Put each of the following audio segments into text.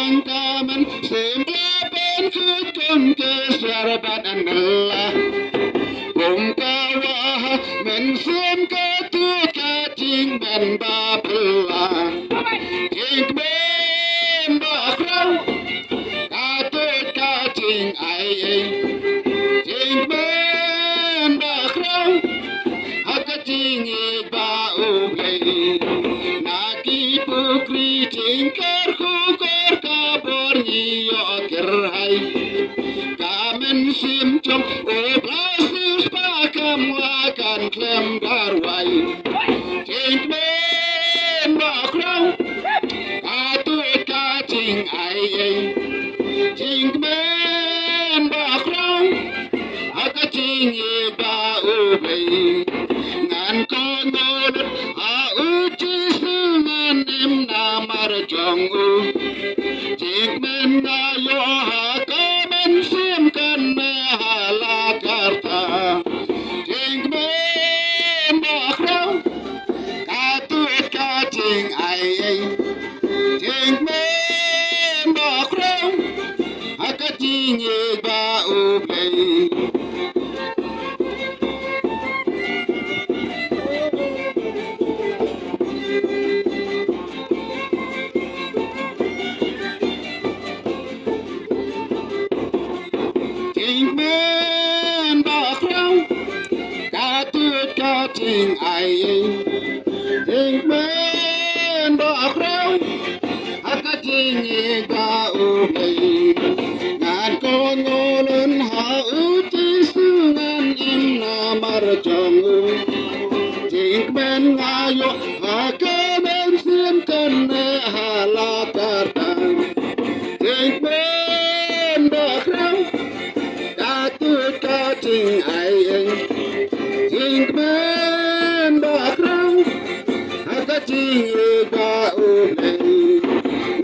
jing kamen semplapen kutun ke sarabat anela kawa men sem katut kating men babela jing men bakrau katut kating ai jing men bakrau hakating ba ublei naki pukri jing karku kor kabor nyo kerhai kamen sim chom o plastis pakam wakan klem darwai jing men bakrau katut kating ai jing men bakrau hakating ba ublei ngan ko ngot a uchi sungan nim namar jong u jing men na yo ha kamen sim kan me hala karta jing men bakrau katut kating ai jing men bakrau hakating ba ublei jing men bakrau katut kating ai jing men bakrau hakating ba ublei ngan ko ngolon ha uti sungan im namar jong jing men ngayo hakamen sim kan me hala karta jing men bakrau katut kating ai jing men bakrau hakating ba ublei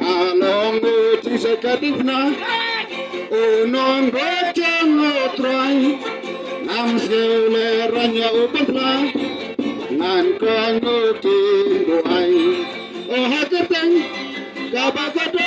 ngalong uti sekadipna unong bacang otrai nam seule ranya upatla nan kanguti doai oh hakateng kabakado